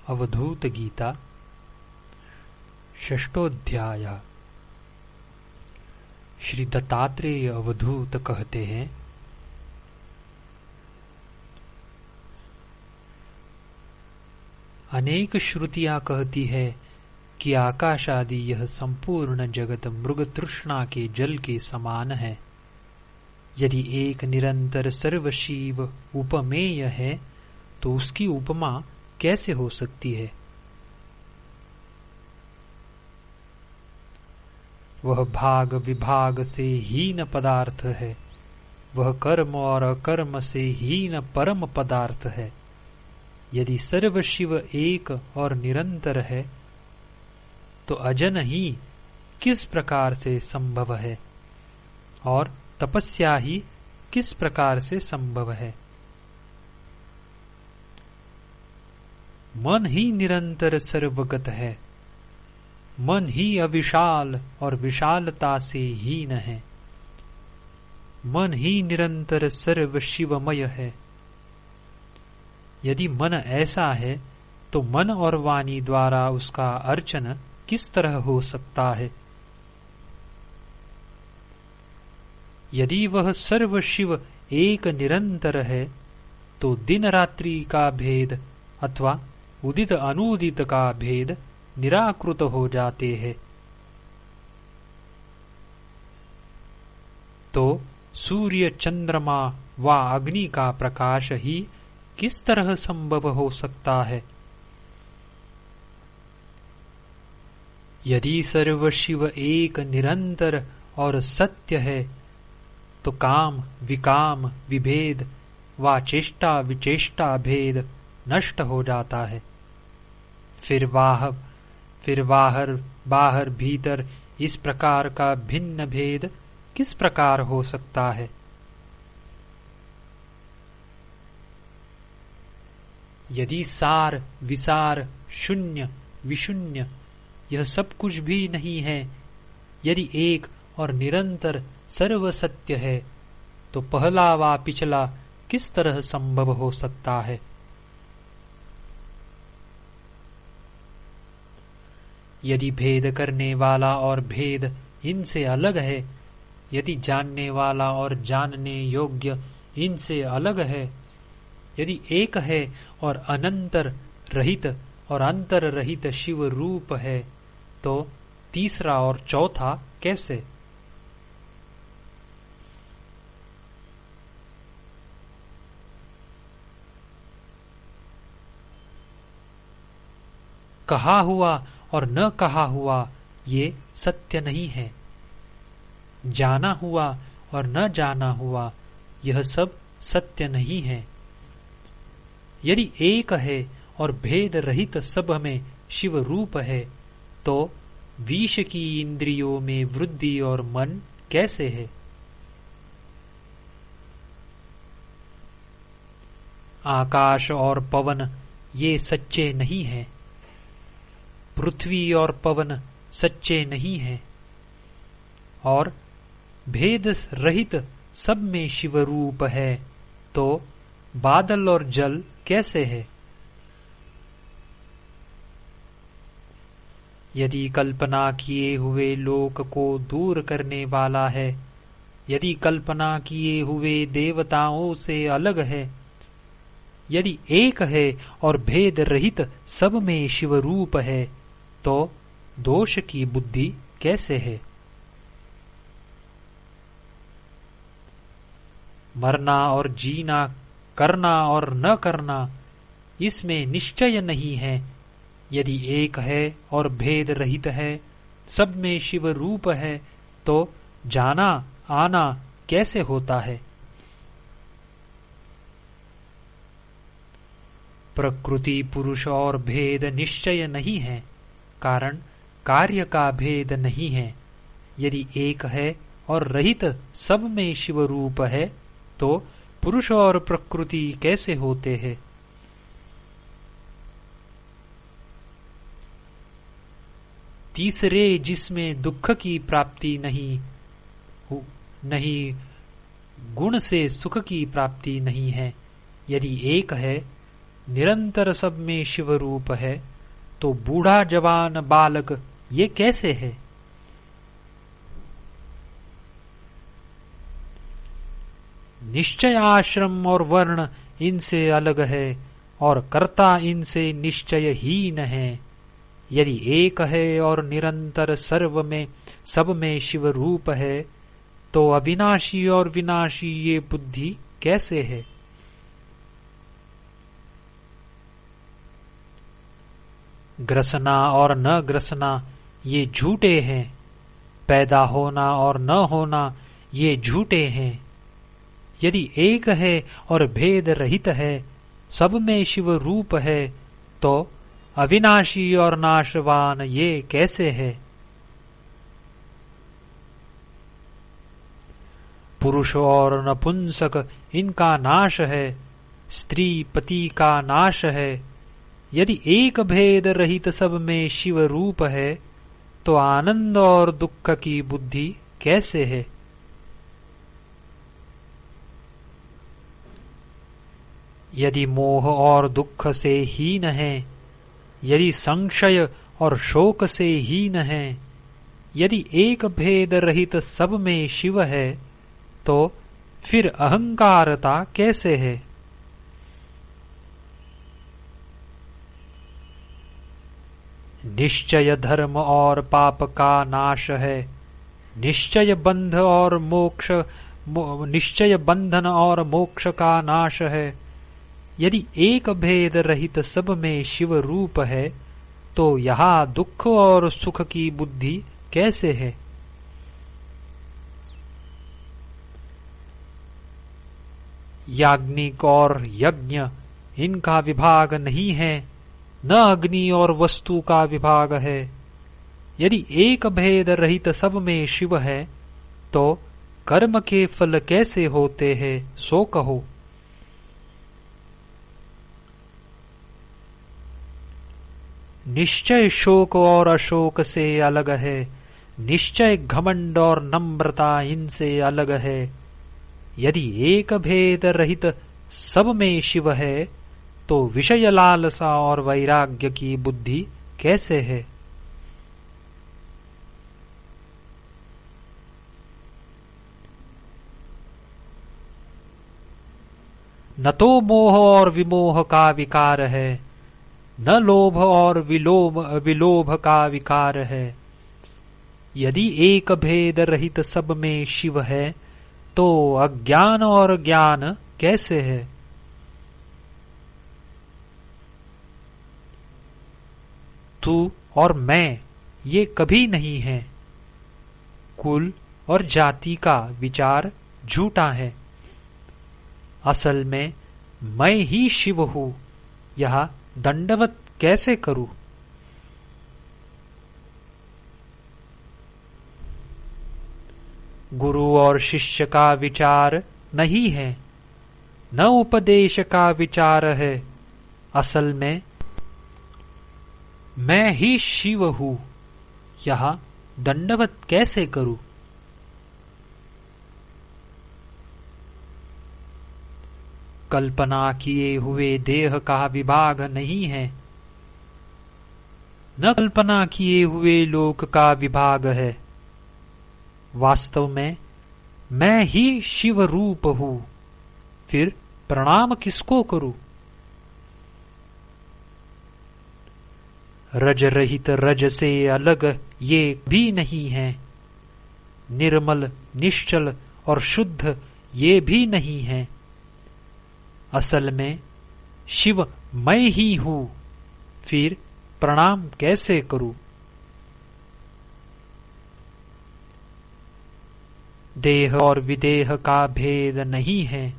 अवधूत गीता षष्ठोध्याय। श्री दत्तात्रेय अवधूत कहते हैं, अनेक श्रुतियां कहती है कि आकाश आदि यह संपूर्ण जगत मृग तृष्णा के जल के समान है। यदि एक निरंतर सर्वशिव उपमेय है तो उसकी उपमा कैसे हो सकती है? वह भाग विभाग से हीन पदार्थ है, वह कर्म और अकर्म से हीन परम पदार्थ है। यदि सर्वशिव एक और निरंतर है तो अजन ही किस प्रकार से संभव है और तपस्या ही किस प्रकार से संभव है? मन ही निरंतर सर्वगत है, मन ही अविशाल और विशालता से हीन है, मन ही निरंतर सर्व शिवमय है। यदि मन ऐसा है तो मन और वाणी द्वारा उसका अर्चन किस तरह हो सकता है? यदि वह सर्व शिव एक निरंतर है तो दिन रात्रि का भेद अथवा उदित अनुदित का भेद निराकृत हो जाते हैं। तो सूर्य चंद्रमा व अग्नि का प्रकाश ही किस तरह संभव हो सकता है? यदि सर्वशिव एक निरंतर और सत्य है तो काम विकाम विभेद व चेष्टा विचेष्टा भेद नष्ट हो जाता है। फिर बाहर बाहर भीतर इस प्रकार का भिन्न भेद किस प्रकार हो सकता है? यदि सार विसार शून्य विशून्य यह सब कुछ भी नहीं है, यदि एक और निरंतर सर्व सत्य है तो पहला व पिछला किस तरह संभव हो सकता है? यदि भेद करने वाला और भेद इनसे अलग है, यदि जानने वाला और जानने योग्य इनसे अलग है, यदि एक है और अनंतर रहित और अंतर रहित शिव रूप है तो तीसरा और चौथा कैसे? कहा हुआ और न कहा हुआ ये सत्य नहीं है। जाना हुआ और न जाना हुआ यह सब सत्य नहीं है। यदि एक है और भेद रहित सब में शिव रूप है तो विष की इंद्रियों में वृद्धि और मन कैसे है? आकाश और पवन ये सच्चे नहीं हैं, पृथ्वी और पवन सच्चे नहीं हैं, और भेद रहित सब में शिव रूप है तो बादल और जल कैसे है? यदि कल्पना किए हुए लोक को दूर करने वाला है, यदि कल्पना किए हुए देवताओं से अलग है, यदि एक है और भेद रहित सब में शिव रूप है तो दोष की बुद्धि कैसे है? मरना और जीना, करना और न करना इसमें निश्चय नहीं है। यदि एक है और भेद रहित है, सब में शिव रूप है तो जाना आना कैसे होता है? प्रकृति पुरुष और भेद निश्चय नहीं है, कारण कार्य का भेद नहीं है। यदि एक है और रहित सब में शिव रूप है तो पुरुष और प्रकृति कैसे होते हैं? तीसरे जिसमें दुख की प्राप्ति नहीं गुण से सुख की प्राप्ति नहीं है, यदि एक है निरंतर सब में शिव रूप है, तो बूढ़ा जवान बालक ये कैसे है? निश्चय आश्रम और वर्ण इनसे अलग है, और कर्ता इनसे निश्चय हीन है। यदि एक है और निरंतर सर्व में सब में शिव रूप है, तो अविनाशी और विनाशी ये बुद्धि कैसे है? ग्रसना और न ग्रसना ये झूठे हैं, पैदा होना और न होना ये झूठे हैं। यदि एक है और भेद रहित है, सब में शिव रूप है, तो अविनाशी और नाशवान ये कैसे है? पुरुष और नपुंसक इनका नाश है, स्त्री पति का नाश है। यदि एक भेद रहित सब में शिव रूप है, तो आनंद और दुख की बुद्धि कैसे है? यदि मोह और दुख से हीन है, यदि संशय और शोक से हीन है, यदि एक भेद रहित सब में शिव है, तो फिर अहंकारता कैसे है? निश्चय धर्म और पाप का नाश है, निश्चय बंधन और मोक्ष का नाश है। यदि एक भेद रहित सब में शिव रूप है, तो यहाँ दुख और सुख की बुद्धि कैसे है? याज्ञिक और यज्ञ इनका विभाग नहीं है, न अग्नि और वस्तु का विभाग है। यदि एक भेद रहित सब में शिव है, तो कर्म के फल कैसे होते हैं, सो कहो। निश्चय शोक और अशोक से अलग है, निश्चय घमंड और नम्रता इनसे अलग है। यदि एक भेद रहित सब में शिव है, तो विषय लालसा और वैराग्य की बुद्धि कैसे है? न तो मोह और विमोह का विकार है, न लोभ और विलोभ का विकार है। यदि एक भेद रहित सब में शिव है, तो अज्ञान और ज्ञान कैसे है? तू और मैं ये कभी नहीं है। कुल और जाति का विचार झूठा है। असल में मैं ही शिव हूं, यह दंडवत कैसे करूं? गुरु और शिष्य का विचार नहीं है, न उपदेश का विचार है। असल में मैं ही शिव हूं, यह दंडवत कैसे करूं? कल्पना किए हुए देह का विभाग नहीं है, न कल्पना किए हुए लोक का विभाग है। वास्तव में मैं ही शिव रूप हूं, फिर प्रणाम किसको करूं? रज रहित रज से अलग ये भी नहीं है, निर्मल निश्चल और शुद्ध ये भी नहीं है। असल में शिव मैं ही हूं, फिर प्रणाम कैसे करूं? देह और विदेह का भेद नहीं है,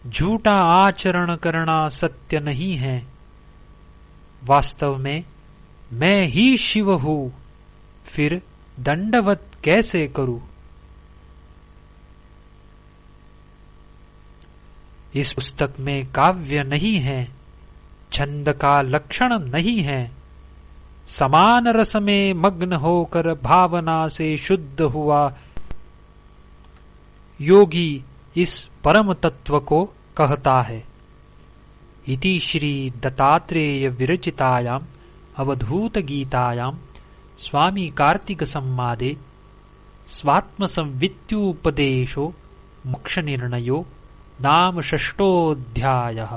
झूठा आचरण करना सत्य नहीं है। वास्तव में मैं ही शिव हूं, फिर दंडवत कैसे करूं? इस पुस्तक में काव्य नहीं है, छंद का लक्षण नहीं है। समान रस में मग्न होकर भावना से शुद्ध हुआ योगी इस परम तत्व को कहता है। इति श्री दत्तात्रेय विरचितायाम् अवधूत गीतायां स्वामी कार्तिक संवादे स्वात्मसंवित्त्युपदेशो मोक्षनिर्णयो नाम षष्ठोऽध्यायः।